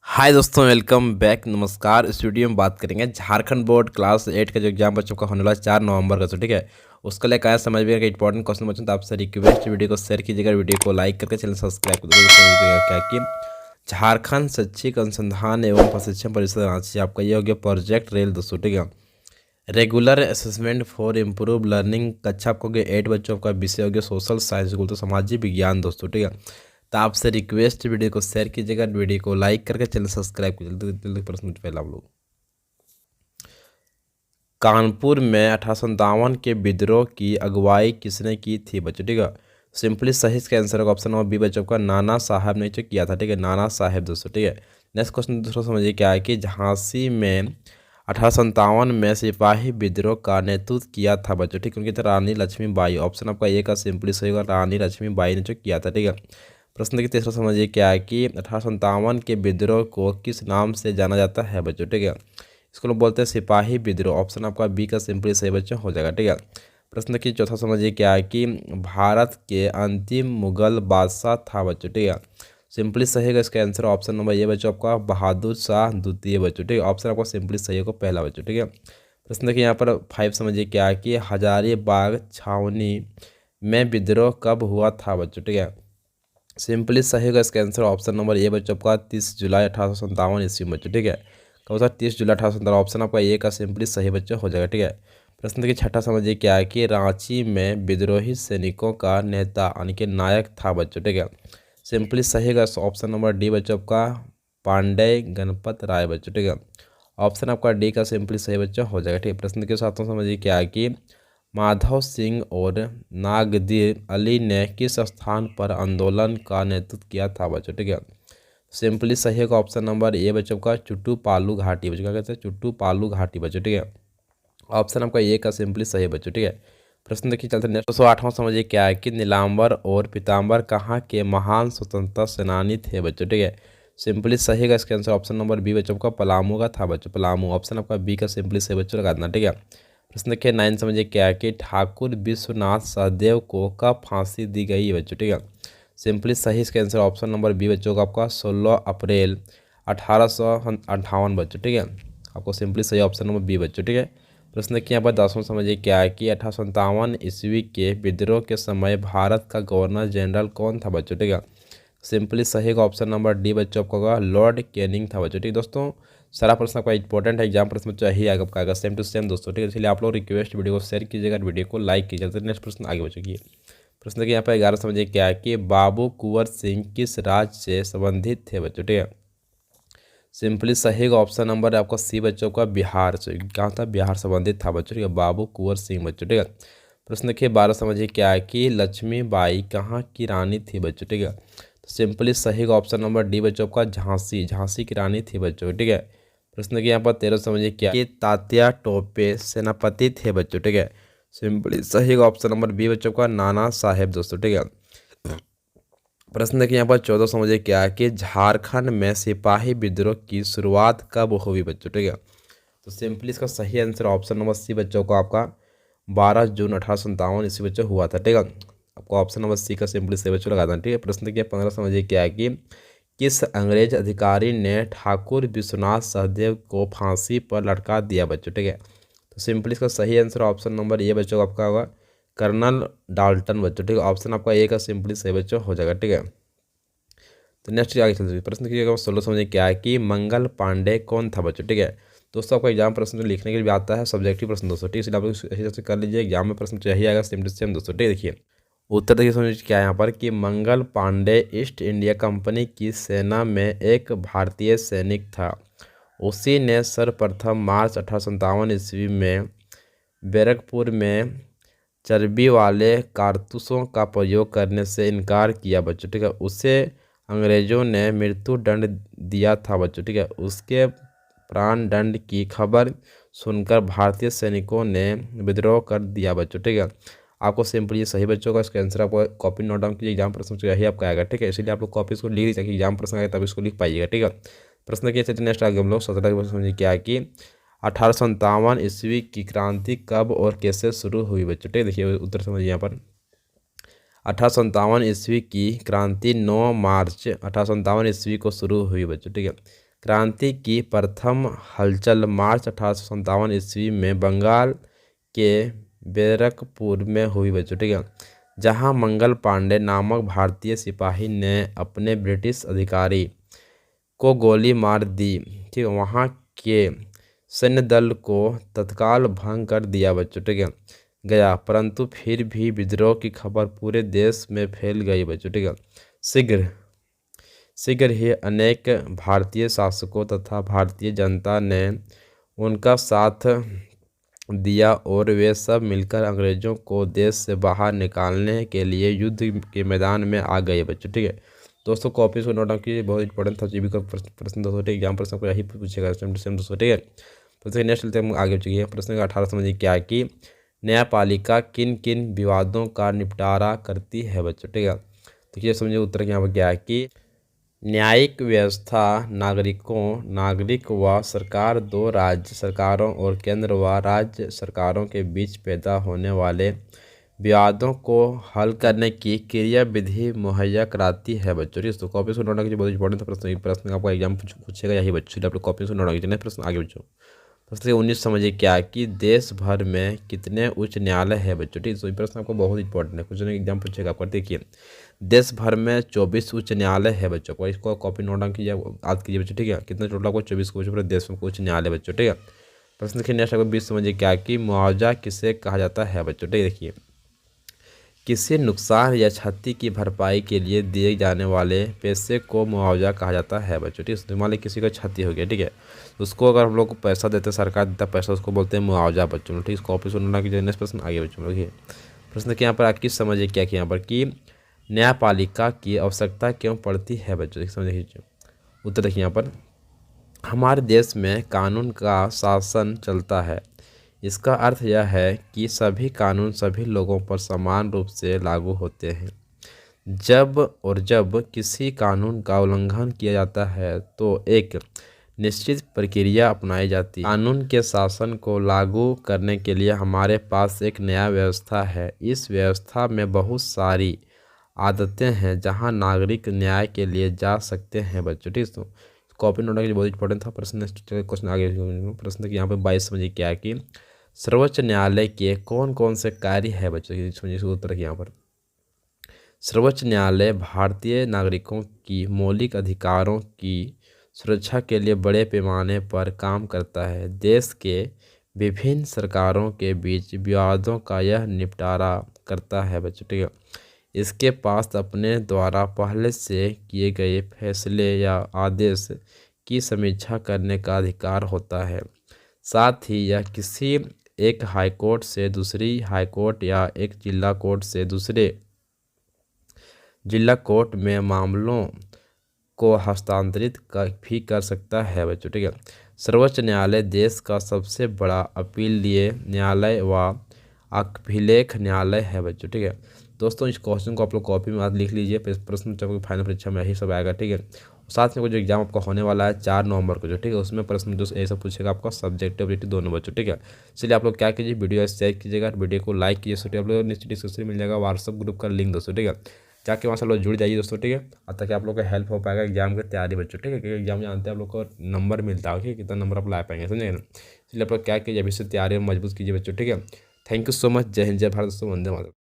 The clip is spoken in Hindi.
हाय दोस्तों, वेलकम बैक। नमस्कार। इस वीडियो में बात करेंगे झारखंड बोर्ड क्लास 8 का जो एग्जाम बच्चों का होने वाला 4 नवंबर का। तो ठीक है, उसके लिए क्या समझ में इंपॉर्टेंट क्वेश्चन बच्चों, तो आपसे रिक्वेस्ट वीडियो को शेयर कीजिएगा, वीडियो को लाइक करके चैनल सब्सक्राइब कर दीजिएगा। क्या कि झारखंड शैक्षिक अनुसंधान एवं प्रशिक्षण परिषद रांची आपका ये हो गया प्रोजेक्ट रेल दोस्तों। ठीक है, regular assessment for improve learning कक्षा आपको 8 बच्चों का विषय हो गया सोशल साइंस तो सामाजिक विज्ञान दोस्तों। ठीक है, तो आपसे रिक्वेस्ट वीडियो को शेयर कीजिएगा, वीडियो को लाइक करके चैनल सब्सक्राइब कीजिए। जल्दी प्रश्न पहला हम लोग, कानपुर में 1857 के विद्रोह की अगुवाई किसने की थी बच्चों। ठीक है, सिंपली सही इसका आंसर होगा ऑप्शन नंबर बी बच्चों का नाना साहब ने जो किया था। ठीक है, नाना साहेब दोस्तों। ठीक है, नेक्स्ट क्वेश्चन दूसरा समझिए क्या है कि झांसी में 1857 में सिपाही विद्रोह का नेतृत्व किया था बच्चों। ठीक है, उनकी तो रानी लक्ष्मीबाई। ऑप्शन आपका ए का सिंपली सही होगा, रानी लक्ष्मीबाई ने जो किया था। ठीक है, प्रश्न देखिए तीसरा समझिए क्या है कि 1857 के विद्रोह को किस नाम से जाना जाता है बच्चों। ठीक है, इसको लोग बोलते हैं सिपाही विद्रोह। ऑप्शन आपका बी का सिंपली सही बच्चों हो जाएगा। ठीक है, प्रश्न की चौथा समझिए क्या है कि भारत के अंतिम मुगल बादशाह था बच्चों। ठीक है, सिंपली सही है इसका आंसर ऑप्शन नंबर ये बच्चों आपका बहादुर शाह द्वितीय बच्चों। ठीक है, ऑप्शन आपका सिंपली सही होगा पहला बच्चों। ठीक है, प्रश्न देखिए यहाँ पर 5 समझिए क्या है कि हजारीबाग छावनी में विद्रोह कब हुआ था बच्चों। ठीक है, सिंपली सही होगा इसका आंसर ऑप्शन नंबर ए बच्चों आपका 30 जुलाई 1857 ईस्वी में बच्चों। ठीक है, कब था 30 जुलाई 1857। ऑप्शन आपका ए का सिंपली सही बच्चों हो जाएगा। ठीक है, प्रश्न देखिए छठा समझिए क्या है कि रांची में विद्रोही सैनिकों का नेता यानी कि नायक था बच्चों। ठीक है, सिंपली सही होगा ऑप्शन नंबर डी बच्चों आपका पांडे गणपत राय बच्चों। ठीक है, ऑप्शन आपका डी का सिंपली सही बच्चों हो जाएगा। ठीक है, प्रश्न के साथ समझिए क्या है कि माधव सिंह और नागदीर अली ने किस स्थान पर आंदोलन का नेतृत्व किया था बच्चों। ठीक है, सिंपली सही होगा ऑप्शन नंबर ए बच्चों का चुट्टू पालू घाटी बच्चों। क्या कहते हैं चुट्टू पालू घाटी बच्चों। ठीक है, ऑप्शन आपका ए का सिंपली सही बच्चों। ठीक है, प्रश्न देखिए चलते नेक्स्ट 208वां समझिए क्या है कि नीलांबर और पीताम्बर कहाँ के महान स्वतंत्रता सेनानी थे बच्चों। ठीक है, सिंपली सही का इसका आंसर ऑप्शन नंबर बी बच्चों का पलामू का था बच्चों, पलामू। ऑप्शन आपका बी का सिंपली सही बच्चों लगा देना। ठीक है, प्रश्न देखिए 9 समझिए क्या है कि ठाकुर विश्वनाथ सहदेव को कब फांसी दी गई बच्चों। ठीक है, सिंपली सही इसका आंसर ऑप्शन नंबर बी बच्चों का आपका 16 अप्रैल 1858 बच्चों। ठीक है, आपको सिंपली सही ऑप्शन नंबर बी बच्चों। ठीक है, प्रश्न देखिए यहाँ पर 10वां समझिए क्या है कि 1857 ईस्वी के विद्रोह के समय भारत का गवर्नर जनरल कौन था बच्चों। ठीक है, सिंपली सही का ऑप्शन नंबर डी बच्चों आपका होगा लॉर्ड कैनिंग था बच्चों। ठीक है दोस्तों, सारा प्रश्न आपका इंपॉर्टेंट है, एग्जाम प्रश्न चाहिए आएगा सेम टू सेम दोस्तों। ठीक है, इसलिए आप लोग रिक्वेस्ट वीडियो को शेयर कीजिएगा, वीडियो को लाइक कीजिएगा। नेक्स्ट प्रश्न आगे बच्चों। प्रश्न देखिए यहाँ पर 11 समझिए क्या है कि बाबू कुंवर सिंह किस राज्य से संबंधित थे बच्चों। ठीक है, सिंपली सही का ऑप्शन नंबर आपका सी बच्चों का बिहार से, कहाँ था बिहार संबंधित था बच्चों। ठीक है, बाबू कुंवर सिंह बच्चों। ठीक है, प्रश्न देखिए 12 समझिए क्या है कि लक्ष्मीबाई कहाँ की रानी थी बच्चों। ठीक है, तो सिंपली सही का ऑप्शन नंबर डी बच्चों का झांसी, झांसी की रानी थी बच्चों। ठीक है, प्रश्न देखिए यहाँ पर 13 समझिए क्या कि तात्या टोपे सेनापति थे बच्चों। ठीक है, सिंपली सही का ऑप्शन नंबर बी बच्चों का नाना साहेब दोस्तों। ठीक है, प्रश्न देखिए यहाँ पर 14 समझिए क्या है कि झारखंड में सिपाही विद्रोह की शुरुआत कब हुई बच्चों। ठीक है, तो सिंपली इसका सही आंसर ऑप्शन नंबर सी बच्चों को आपका 12 जून 1857 ईस्वी बच्चों हुआ था। ठीक है, आपको ऑप्शन नंबर सी का सिंपली सही बच्चों लगा देना। ठीक है, प्रश्न देखिए 15 समझिए क्या है कि किस अंग्रेज अधिकारी ने ठाकुर विश्वनाथ सहदेव को फांसी पर लटका दिया बच्चों। ठीक है, तो सिंपली इसका सही आंसर ऑप्शन नंबर ए बच्चों का आपका होगा कर्नल डाल्टन बच्चों। ठीक है, ऑप्शन आपका ए का सिंपली सही बच्चों हो जाएगा। ठीक है, तो नेक्स्ट आगे चलते हैं प्रश्न कीजिएगा 16 समझिए क्या है कि मंगल पांडे कौन था बच्चों। ठीक है, दोस्तों आपका एग्जाम प्रश्न लिखने के लिए भी आता है सब्जेक्टिव प्रश्न दोस्तों। ठीक है, इसलिए आप लोग इसी तरह से कर लीजिए, एग्जाम में प्रश्न चाहिए आएगा सेम टू सेम दोस्तों। ठीक है, देखिए उत्तर देखिए समझिए क्या है यहाँ पर कि Mangal Pandey east India company की सेना में एक भारतीय सैनिक था। उसी ने सर्वप्रथम मार्च 1857 ईस्वी में बैरकपुर में चर्बी वाले कारतूसों का प्रयोग करने से इनकार किया बच्चों। ठीक है, उसे अंग्रेजों ने मृत्यु दंड दिया था बच्चों। ठीक है, उसके प्राण दंड की खबर सुनकर भारतीय सैनिकों ने विद्रोह कर दिया बच्चों। ठीक है, आपको सिंपली सही बच्चों का इसका आंसर आपको कॉपी नोट डाउन कीजिए, एग्जाम प्रश्न यही आपका आएगा। ठीक है, इसलिए आप लोग कॉपी इसको लिख लीजिए ताकि एग्जाम प्रश्न आए तब इसको लिख पाइएगा। ठीक है, प्रश्न किए चलिए नेक्स्ट आगे हम लोग 17 समझिए क्या है कि 1857 ईस्वी की क्रांति कब और कैसे शुरू हुई बच्चों। ठीक है, देखिए उत्तर समझिए यहाँ पर 1857 ईस्वी की क्रांति 9 मार्च 1857 ईस्वी को शुरू हुई बच्चों। ठीक है, क्रांति की प्रथम हलचल मार्च 1857 ईस्वी में बंगाल के बैरकपुर में हुई बच्चों, ठीक है, जहां मंगल पांडे नामक भारतीय सिपाही ने अपने ब्रिटिश अधिकारी को गोली मार दी, ठीक है। वहां के सैन्य दल को तत्काल भंग कर दिया बच्चों, ठीक है गया, परंतु फिर भी विद्रोह की खबर पूरे देश में फैल गई बच्चों, ठीक है। शीघ्र शीघ्र ही अनेक भारतीय शासकों तथा भारतीय जनता ने उनका साथ दिया और वे सब मिलकर अंग्रेजों को देश से बाहर निकालने के लिए युद्ध के मैदान में आ गए बच्चों, ठीक है। दोस्तों कॉपीज को नोट डाउन कीजिए, बहुत इंपॉर्टेंट था जीबी का प्रश्न दोस्तों, ठीक है। एग्जाम प्रश्न को यही पूछेगा सेम टू सेम दोस्तों, ठीक है। प्रश्न नेक्स्ट चलते हम आगे चलिए। प्रश्न का 18 समझिए क्या है कि न्यायपालिका किन किन विवादों का निपटारा करती है बच्चों, ठीक है। देखिए समझिए उत्तर यहाँ पर क्या है कि न्यायिक व्यवस्था नागरिक व सरकार, दो राज्य सरकारों और केंद्र व राज्य सरकारों के बीच पैदा होने वाले विवादों को हल करने की क्रिया विधि मुहैया कराती है बच्चों। तो कॉपी से नोट कीजिए, बहुत इंपॉर्टेंट प्रश्न आपका एग्जाम पूछेगा यही बच्चों, आप कॉपी से नोट कीजिए। प्रश्न आगे बच्चों, प्रश्न 19 समझिए क्या है कि देश भर में कितने उच्च न्यायालय है बच्चों, ठीक है। तो ये प्रश्न आपको बहुत इंपॉर्टेंट है, कुछ एग्जाम पूछेगा आपको। देखिए देश भर में 24 उच्च न्यायालय है बच्चों को, इसको कॉपी नोट डाउन कीजिए, याद कीजिए बच्चों, ठीक है। कितना टोटल आपको 24 को पूरे देश में उच्च न्यायालय बच्चों, ठीक है। प्रश्न देखिए नेक्स्ट आपको 20 समझिए क्या है कि मुआवजा किसे कहा जाता है बच्चों, ठीक है। देखिए किसी नुकसान या क्षति की भरपाई के लिए दिए जाने वाले पैसे को मुआवजा कहा जाता है बच्चों, ठीक है। मान लीजिए किसी को क्षति हो गया, ठीक है, उसको अगर हम लोग को पैसा देते, सरकार देता पैसा, उसको बोलते हैं मुआवजा बच्चों, ठीक है। कॉपी सुनना की नेक्स्ट प्रश्न आगे बच्चों देखिए। प्रश्न के यहाँ पर आपकी समझिए क्या कि यहाँ पर कि न्यायपालिका की आवश्यकता क्यों पड़ती है बच्चों, समझ लीजिए। उत्तर देखिए यहाँ पर हमारे देश में कानून का शासन चलता है। इसका अर्थ यह है कि सभी कानून सभी लोगों पर समान रूप से लागू होते हैं। जब किसी कानून का उल्लंघन किया जाता है तो एक निश्चित प्रक्रिया अपनाई जाती है। कानून के शासन को लागू करने के लिए हमारे पास एक न्याय व्यवस्था है। इस व्यवस्था में बहुत सारी आदतें हैं जहां नागरिक न्याय के लिए जा सकते हैं बच्चों, ठीक है। कॉपी नोट के बहुत इंपॉर्टेंट था प्रश्न। क्वेश्चन आगे प्रश्न यहाँ पे 22 समझिए क्या है कि सर्वोच्च न्यायालय के कौन कौन से कार्य है बच्चों, समझिए उत्तर यहाँ पर। सर्वोच्च न्यायालय भारतीय नागरिकों की मौलिक अधिकारों की सुरक्षा के लिए बड़े पैमाने पर काम करता है। देश के विभिन्न सरकारों के बीच विवादों का यह निपटारा करता है बच्चों, ठीक है। इसके पास अपने द्वारा पहले से किए गए फैसले या आदेश की समीक्षा करने का अधिकार होता है। साथ ही यह किसी एक हाईकोर्ट से दूसरी हाईकोर्ट या एक जिला कोर्ट से दूसरे जिला कोर्ट में मामलों को हस्तांतरित भी कर सकता है बच्चों, ठीक है। सर्वोच्च न्यायालय देश का सबसे बड़ा अपीलीय न्यायालय व अभिलेख न्यायालय है बच्चों, ठीक है। दोस्तों इस क्वेश्चन को आप लोग कॉपी में आज लिख लीजिए, प्रश्न जब फाइनल परीक्षा में यही सब आएगा, ठीक है। साथ में जो एग्जाम आपका होने वाला है 4 नवंबर को जो, ठीक है, उसमें प्रश्न जो ऐसा पूछेगा आपका सब्जेक्टिव ऑब्जेक्टिव दोनों बच्चों, ठीक है। इसलिए आप लोग क्या कीजिए, वीडियो शेयर कीजिएगा, वीडियो को लाइक कीजिए। आप लोग नीचे डिस्क्रिप्शन मिल जाएगा व्हाट्सअप ग्रुप का लिंक दोस्तों, ठीक है। जाके वहाँ से लोग जुड़ जाइए दोस्तों, ठीक है। ताकि आप लोग का हेल्प हो पाएगा एग्जाम की तैयारी बच्चों, ठीक है। क्योंकि एग्जाम जानते हैं आप लोग को नंबर मिलता है, कितना नंबर आप ला पाएंगे, समझे ना। इसलिए आप लोग क्या कीजिए अभी से तैयारी मजबूत कीजिए बच्चों, ठीक है। Thank you so much. जय हिंद, जय भारत दोस्तों, वंदे मातरम।